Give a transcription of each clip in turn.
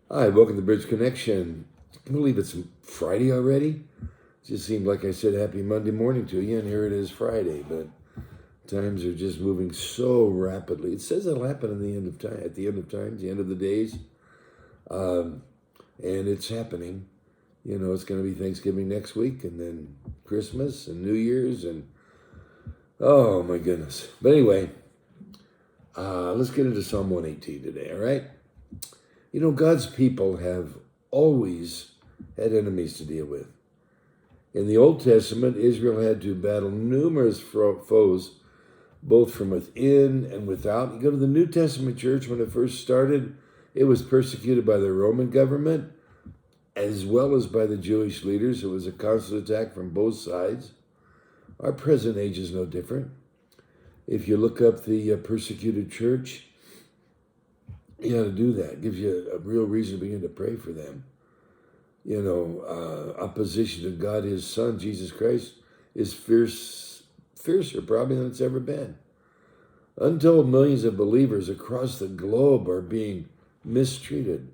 Hi, welcome to Bridge Connection. I can believe it's Friday already. Just seemed like I said happy Monday morning to you, and here it is Friday. But times are just moving so rapidly. It says it'll happen in the end of time, at the end of times, the end of the days, um, and it's happening. You know, it's going to be Thanksgiving next week, and then Christmas and New Year's, and oh my goodness. But anyway, let's get into Psalm 118 today. All right. You know, God's people have always had enemies to deal with. In the Old Testament, Israel had to battle numerous foes, both from within and without. You go to the New Testament church, when it first started, it was persecuted by the Roman government as well as by the Jewish leaders. It was a constant attack from both sides. Our present age is no different. If you look up the persecuted church, you ought to do that. It gives you a real reason to begin to pray for them. You know, opposition to God, His Son, Jesus Christ, is fiercer probably than it's ever been. Untold millions of believers across the globe are being mistreated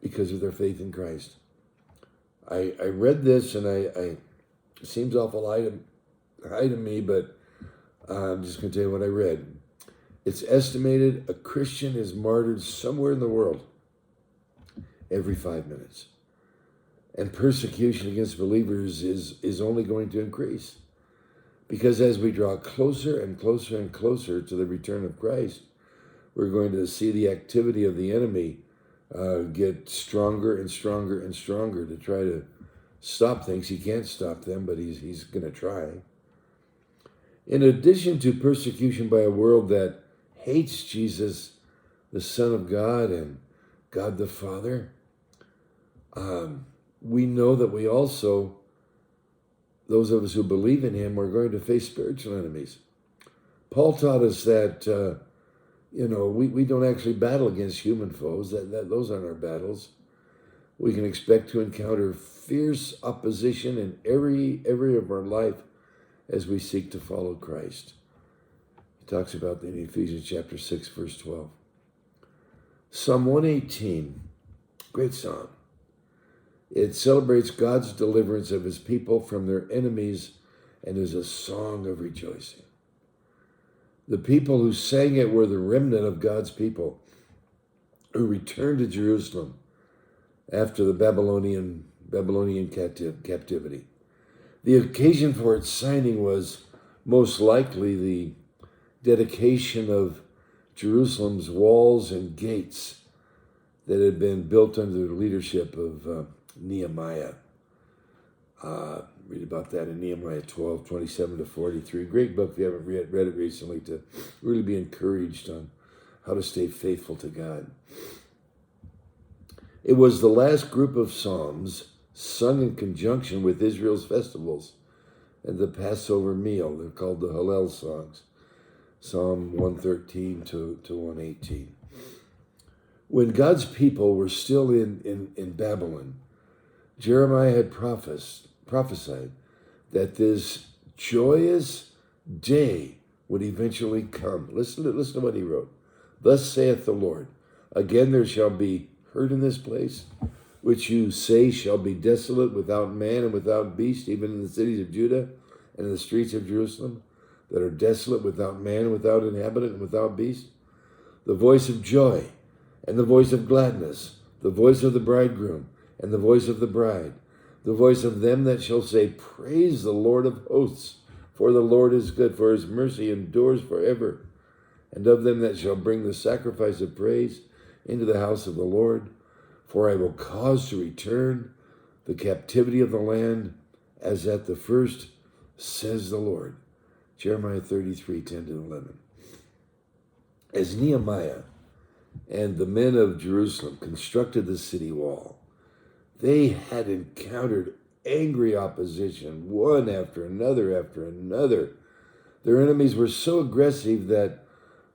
because of their faith in Christ. I read this and it seems awful high to me, but I'm just going to tell you what I read. It's estimated a Christian is martyred somewhere in the world every 5 minutes. And persecution against believers is only going to increase. Because as we draw closer and closer and closer to the return of Christ, we're going to see the activity of the enemy get stronger and stronger and stronger to try to stop things. He can't stop them, but he's going to try. In addition to persecution by a world that hates Jesus, the Son of God, and God the Father, we know that we also, those of us who believe in Him, are going to face spiritual enemies. Paul taught us that, we don't actually battle against human foes. That those aren't our battles. We can expect to encounter fierce opposition in every area of our life as we seek to follow Christ. He talks about that in Ephesians chapter 6, verse 12. Psalm 118, great psalm. It celebrates God's deliverance of His people from their enemies and is a song of rejoicing. The people who sang it were the remnant of God's people who returned to Jerusalem after the Babylonian captivity. The occasion for its signing was most likely the dedication of Jerusalem's walls and gates that had been built under the leadership of Nehemiah. Read about that in Nehemiah 12, 27 to 43. Great book if you haven't read it recently, to really be encouraged on how to stay faithful to God. It was the last group of psalms sung in conjunction with Israel's festivals and the Passover meal. They're called the Hallel songs, Psalm 113 to 118. When God's people were still in Babylon, Jeremiah had prophesied that this joyous day would eventually come. Listen to what he wrote. Thus saith the Lord, again there shall be hurt in this place, which you say shall be desolate, without man and without beast, even in the cities of Judah and in the streets of Jerusalem, that are desolate, without man and without inhabitant and without beast. The voice of joy and the voice of gladness, the voice of the bridegroom and the voice of the bride, the voice of them that shall say, praise the Lord of hosts, for the Lord is good, for His mercy endures forever. And of them that shall bring the sacrifice of praise into the house of the Lord, for I will cause to return the captivity of the land as at the first, says the Lord. Jeremiah 33, 10 to 11. As Nehemiah and the men of Jerusalem constructed the city wall, they had encountered angry opposition, one after another after another. Their enemies were so aggressive that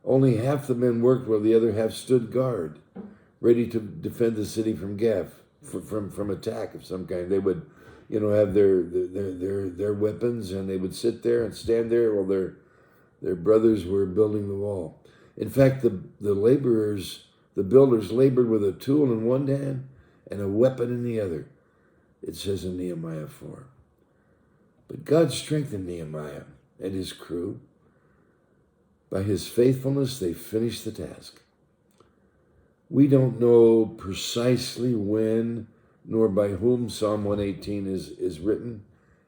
only half the men worked while the other half stood guard, ready to defend the city from from attack of some kind. They would, have their weapons, and they would sit there and stand there while their brothers were building the wall. In fact, the laborers The builders labored with a tool in one hand and a weapon in the other, it says in Nehemiah 4. But God strengthened Nehemiah and his crew. By his faithfulness, they finished the task. We don't know precisely when nor by whom Psalm 118 is written.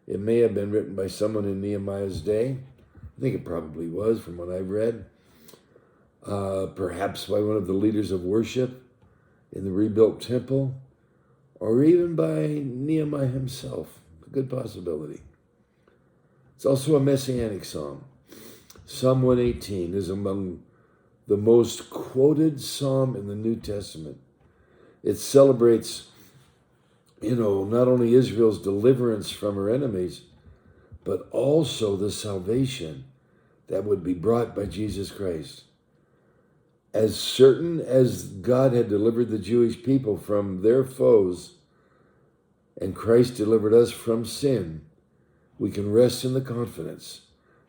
It may have been written by someone in Nehemiah's day. I think it probably was from what I've read. Perhaps by one of the leaders of worship in the rebuilt temple, or even by Nehemiah himself. A good possibility. It's also a messianic psalm. Psalm 118 is among the most quoted psalm in the New Testament. It celebrates, not only Israel's deliverance from her enemies, but also the salvation that would be brought by Jesus Christ. As certain as God had delivered the Jewish people from their foes, and Christ delivered us from sin, we can rest in the confidence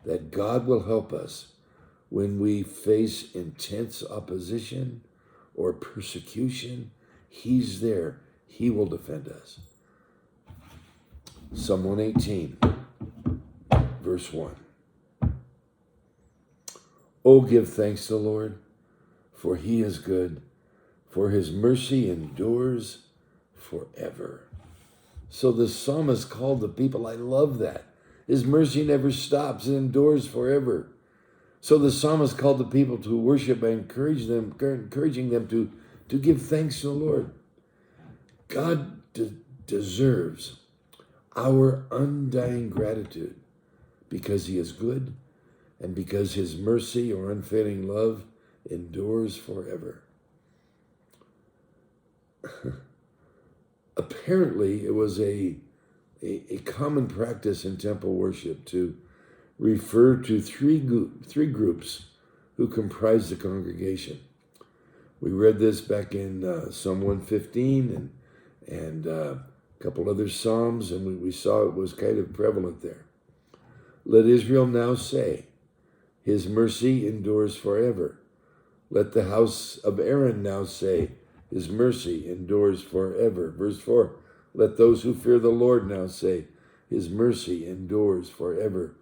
that God will help us when we face intense opposition or persecution. He's there. He will defend us. Psalm 118, verse 1. Oh, give thanks to the Lord, for he is good, for his mercy endures forever. So the psalmist called the people, I love that. His mercy never stops, it endures forever. So the psalmist called the people to worship by encouraging them to give thanks to the Lord. God deserves our undying gratitude because he is good and because his mercy or unfailing love endures forever. Apparently, it was a common practice in temple worship to refer to three groups who comprised the congregation. We read this back in Psalm 115 and a couple other Psalms, and we saw it was kind of prevalent there. Let Israel now say, his mercy endures forever. Let the house of Aaron now say, his mercy endures forever. Verse 4, let those who fear the Lord now say, his mercy endures forever.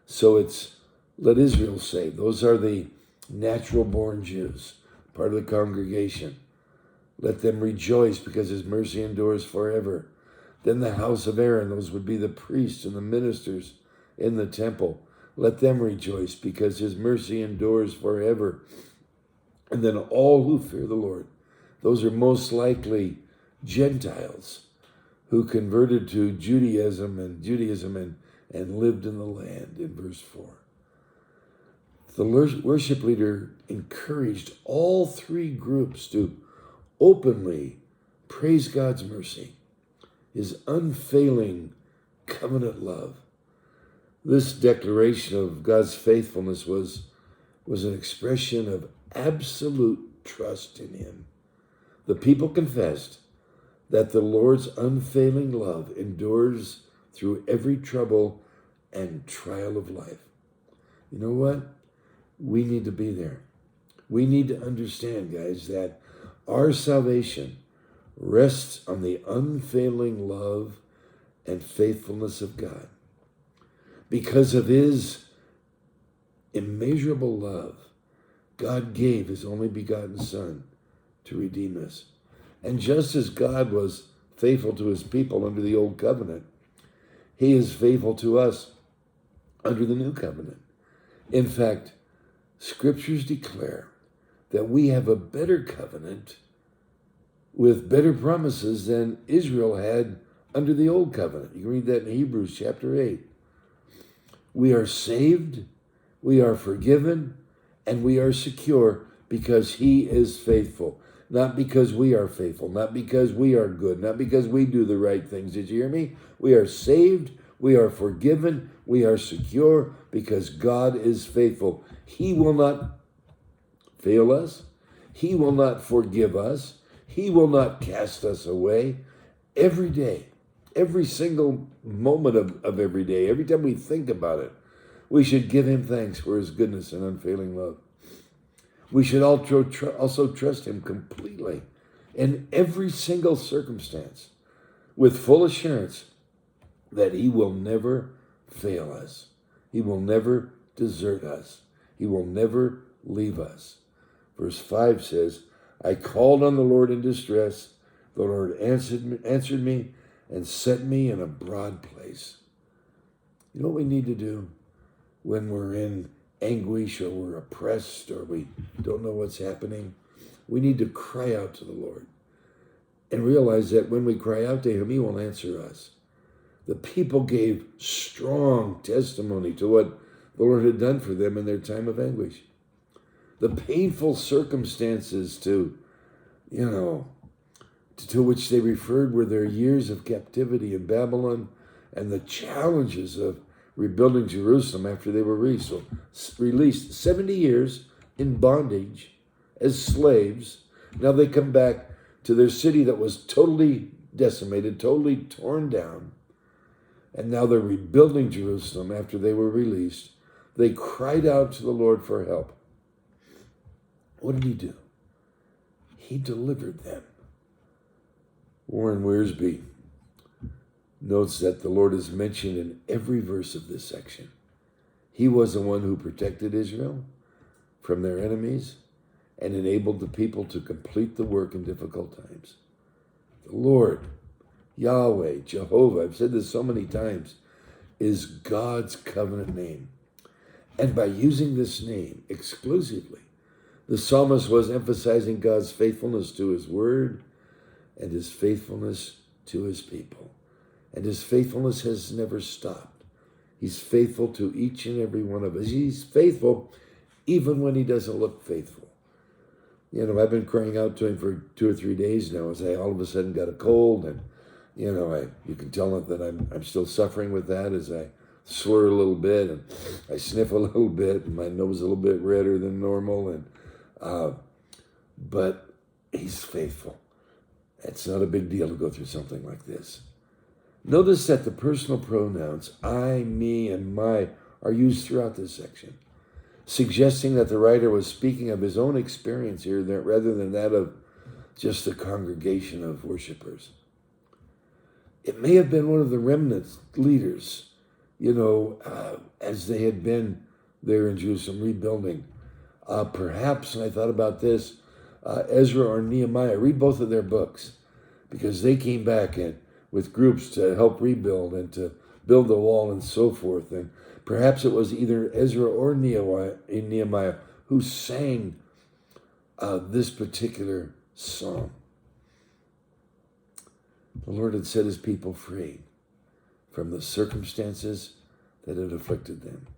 So it's, let Israel say, those are the natural-born Jews, part of the congregation. Let them rejoice because his mercy endures forever. Then the house of Aaron, those would be the priests and the ministers in the temple. Let them rejoice because his mercy endures forever. And then all who fear the Lord, those are most likely Gentiles who converted to Judaism and lived in the land, in verse 4. The worship leader encouraged all three groups to openly praise God's mercy, his unfailing covenant love. This declaration of God's faithfulness was an expression of absolute trust in him. The people confessed that the Lord's unfailing love endures through every trouble and trial of life. You know what? We need to be there. We need to understand, guys, that our salvation rests on the unfailing love and faithfulness of God. Because of his immeasurable love, God gave his only begotten Son to redeem us. And just as God was faithful to his people under the old covenant, he is faithful to us under the new covenant. In fact, scriptures declare that we have a better covenant with better promises than Israel had under the old covenant. You can read that in Hebrews chapter 8. We are saved, we are forgiven, and we are secure because he is faithful. Not because we are faithful, not because we are good, not because we do the right things. Did you hear me? We are saved, we are forgiven, we are secure because God is faithful. He will not fail us. He will not forgive us. He will not cast us away. Every day, every single moment of every day, every time we think about it, we should give him thanks for his goodness and unfailing love. We should also trust him completely in every single circumstance with full assurance that he will never fail us. He will never desert us. He will never leave us. Verse 5 says, I called on the Lord in distress. The Lord answered me and set me in a broad place. You know what we need to do when we're in anguish or we're oppressed or we don't know what's happening? We need to cry out to the Lord and realize that when we cry out to him, he will answer us. The people gave strong testimony to what the Lord had done for them in their time of anguish. The painful circumstances to which they referred were their years of captivity in Babylon and the challenges of rebuilding Jerusalem after they were released 70 years in bondage as slaves. Now they come back to their city that was totally decimated, totally torn down. And now they're rebuilding Jerusalem after they were released. They cried out to the Lord for help. What did he do? He delivered them. Warren Wiersbe notes that the Lord is mentioned in every verse of this section. He was the one who protected Israel from their enemies and enabled the people to complete the work in difficult times. The Lord, Yahweh, Jehovah, I've said this so many times, is God's covenant name. And by using this name exclusively, the psalmist was emphasizing God's faithfulness to his word and his faithfulness to his people. And his faithfulness has never stopped. He's faithful to each and every one of us. He's faithful even when he doesn't look faithful. I've been crying out to him for 2 or 3 days now as I all of a sudden got a cold. And, you can tell that I'm still suffering with that as I slur a little bit and I sniff a little bit and my nose is a little bit redder than normal. But he's faithful. It's not a big deal to go through something like this. Notice that the personal pronouns I, me, and my are used throughout this section, suggesting that the writer was speaking of his own experience here rather than that of just the congregation of worshipers. It may have been one of the remnant leaders, as they had been there in Jerusalem rebuilding. Perhaps, and I thought about this, Ezra or Nehemiah. Read both of their books because they came back with groups to help rebuild and to build the wall and so forth. And perhaps it was either Ezra or Nehemiah who sang this particular psalm. The Lord had set his people free from the circumstances that had afflicted them.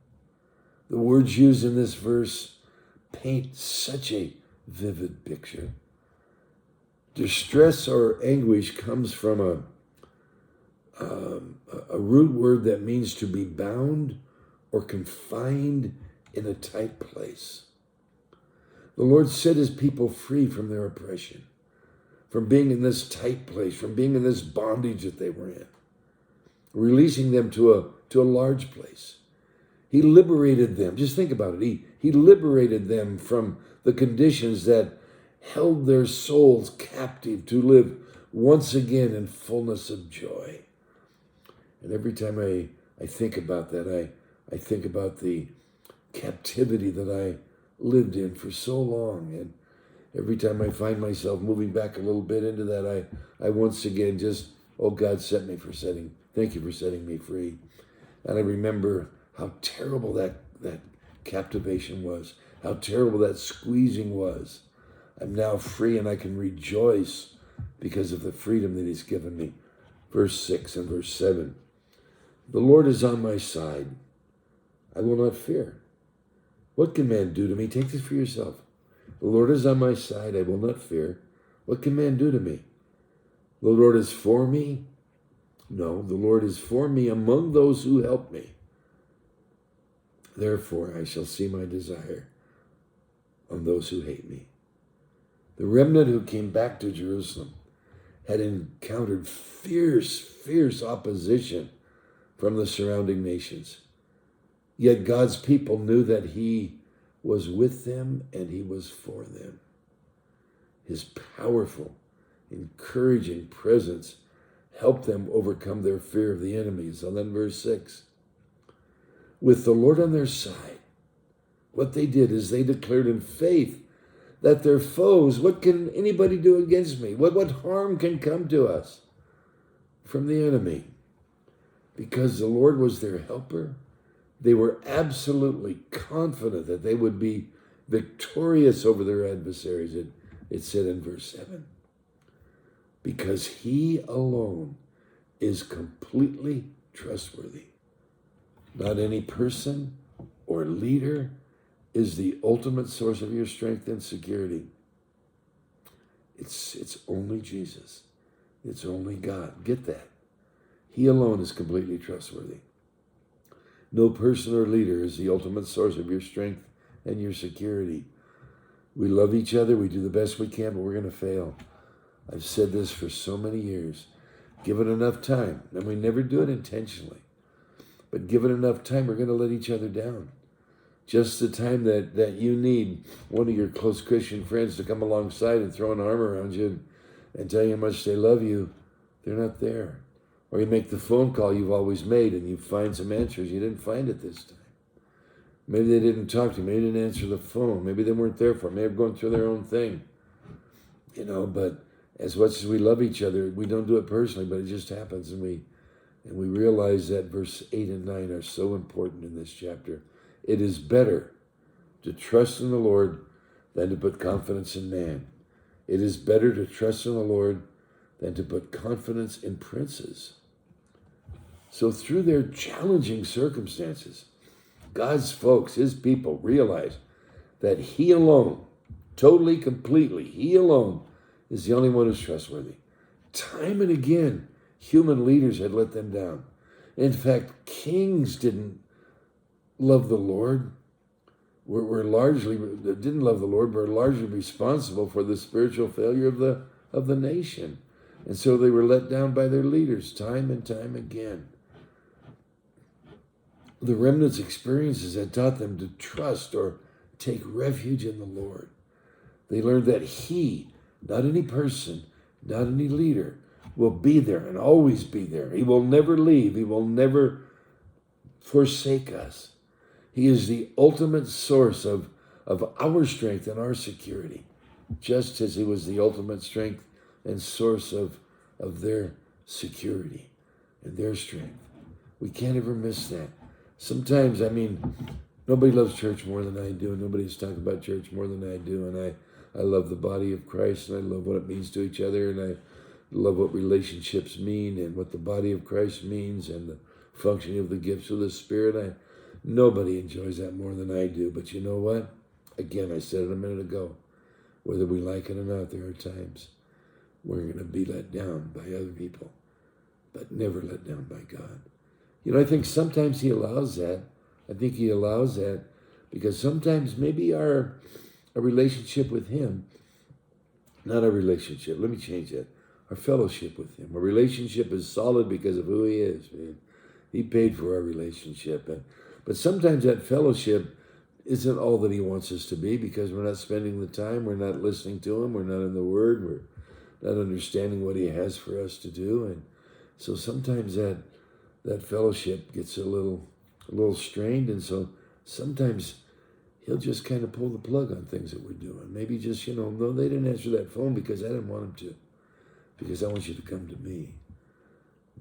The words used in this verse paint such a vivid picture. Distress or anguish comes from a root word that means to be bound or confined in a tight place. The Lord set his people free from their oppression, from being in this tight place, from being in this bondage that they were in, releasing them to a large place. He liberated them. Just think about it. He liberated them from the conditions that held their souls captive to live once again in fullness of joy. And every time I think about that, I think about the captivity that I lived in for so long. And every time I find myself moving back a little bit into that, I once again just, God, thank you for setting me free. And I remember how terrible that captivation was, how terrible that squeezing was. I'm now free and I can rejoice because of the freedom that he's given me. Verse 6 and verse 7. The Lord is on my side. I will not fear. What can man do to me? Take this for yourself. The Lord is on my side. I will not fear. What can man do to me? The Lord is for me. No, the Lord is for me among those who help me. Therefore, I shall see my desire on those who hate me. The remnant who came back to Jerusalem had encountered fierce opposition from the surrounding nations. Yet God's people knew that he was with them and he was for them. His powerful, encouraging presence helped them overcome their fear of the enemies. And then verse 6. With the Lord on their side, what they did is they declared in faith that their foes, what can anybody do against me? What harm can come to us from the enemy? Because the Lord was their helper, they were absolutely confident that they would be victorious over their adversaries. It said in verse 7, because he alone is completely trustworthy. Not any person or leader is the ultimate source of your strength and security. It's only Jesus. It's only God. Get that. He alone is completely trustworthy. No person or leader is the ultimate source of your strength and your security. We love each other. We do the best we can, but we're going to fail. I've said this for so many years. Give it enough time. And we never do it intentionally. But give it enough time, we're going to let each other down. Just the time that you need one of your close Christian friends to come alongside and throw an arm around you and tell you how much they love you, they're not there. Or you make the phone call you've always made and you find some answers. You didn't find it this time. Maybe they didn't talk to you. Maybe they didn't answer the phone. Maybe they weren't there for it. Maybe they're going through their own thing. But as much as we love each other, we don't do it personally, but it just happens. And we realize that verse 8 and 9 are so important in this chapter. It is better to trust in the Lord than to put confidence in man. It is better to trust in the Lord than to put confidence in princes. So through their challenging circumstances, God's folks, his people, realize that he alone, totally, completely, he alone is the only one who's trustworthy. Time and again, human leaders had let them down. In fact, kings didn't love the Lord. Didn't love the Lord, were largely responsible for the spiritual failure of the nation. And so they were let down by their leaders time and time again. The remnant's experiences had taught them to trust or take refuge in the Lord. They learned that he, not any person, not any leader, will be there and always be there. He will never leave. He will never forsake us. He is the ultimate source of our strength and our security, just as he was the ultimate strength and source of their security and their strength. We can't ever miss that. Sometimes, nobody loves church more than I do, and nobody's talking about church more than I do, and I love the body of Christ, and I love what it means to each other, and I love what relationships mean and what the body of Christ means and the functioning of the gifts of the Spirit. Nobody enjoys that more than I do, but you know what? Again, I said it a minute ago. Whether we like it or not, there are times we're going to be let down by other people, but never let down by God. I think sometimes he allows that. I think he allows that because sometimes maybe our relationship with him, not our relationship, let me change that, our fellowship with him. Our relationship is solid because of who he is, man. He paid for our relationship. But sometimes that fellowship isn't all that he wants us to be because we're not spending the time, we're not listening to him, we're not in the Word, we're not understanding what he has for us to do. And so sometimes that fellowship gets a little strained, and so sometimes he'll just kind of pull the plug on things that we're doing. Maybe just, no, they didn't answer that phone because I didn't want them to, because I want you to come to me.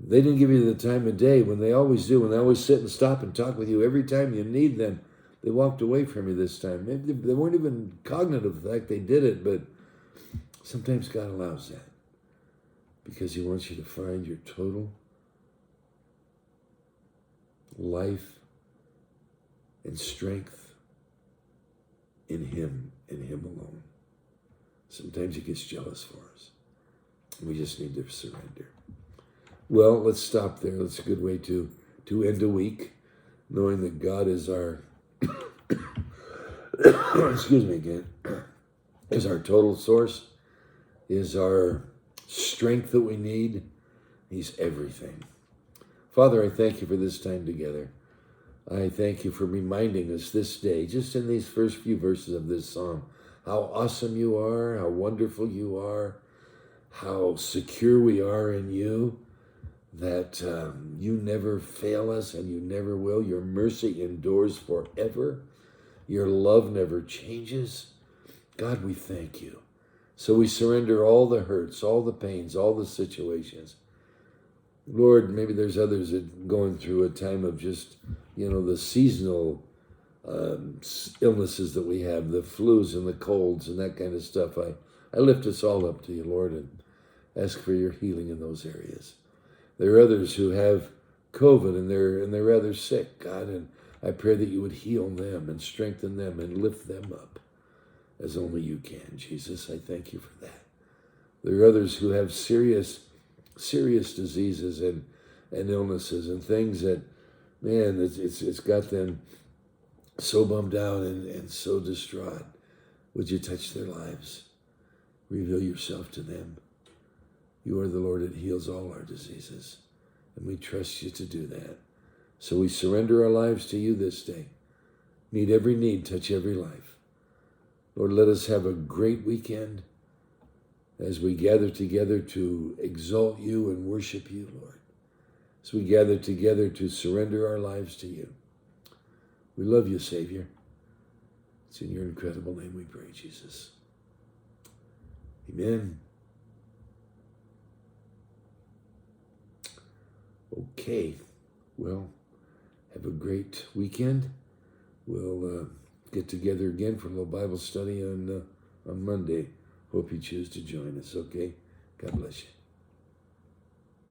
They didn't give you the time of day when they always do, when they always sit and stop and talk with you every time you need them. They walked away from you this time. Maybe they weren't even cognizant of the fact they did it, but sometimes God allows that because he wants you to find your total life and strength in him and him alone. Sometimes he gets jealous for us. We just need to surrender. Well, let's stop there. That's a good way to end a week, knowing that God is our, excuse me again, is our total source, is our strength that we need. He's everything. Father, I thank you for this time together. I thank you for reminding us this day, just in these first few verses of this psalm, how awesome you are, how wonderful you are, how secure we are in you, that you never fail us and you never will. Your mercy endures forever. Your love never changes. God, we thank you. So we surrender all the hurts, all the pains, all the situations. Lord, maybe there's others that going through a time of just, the seasonal illnesses that we have, the flus and the colds and that kind of stuff. I lift us all up to you, Lord, and ask for your healing in those areas. There are others who have COVID and they're rather sick, God, and I pray that you would heal them and strengthen them and lift them up as only you can, Jesus. I thank you for that. There are others who have serious diseases and illnesses and things that, man, it's got them so bummed out and so distraught. Would you touch their lives? Reveal yourself to them. You are the Lord that heals all our diseases, and we trust you to do that. So we surrender our lives to you this day. Meet every need, touch every life. Lord, let us have a great weekend as we gather together to exalt you and worship you, Lord. As we gather together to surrender our lives to you. We love you, Savior. It's in your incredible name we pray, Jesus. Amen. Okay, well, have a great weekend. We'll get together again for a little Bible study on Monday. Hope you choose to join us, okay? God bless you.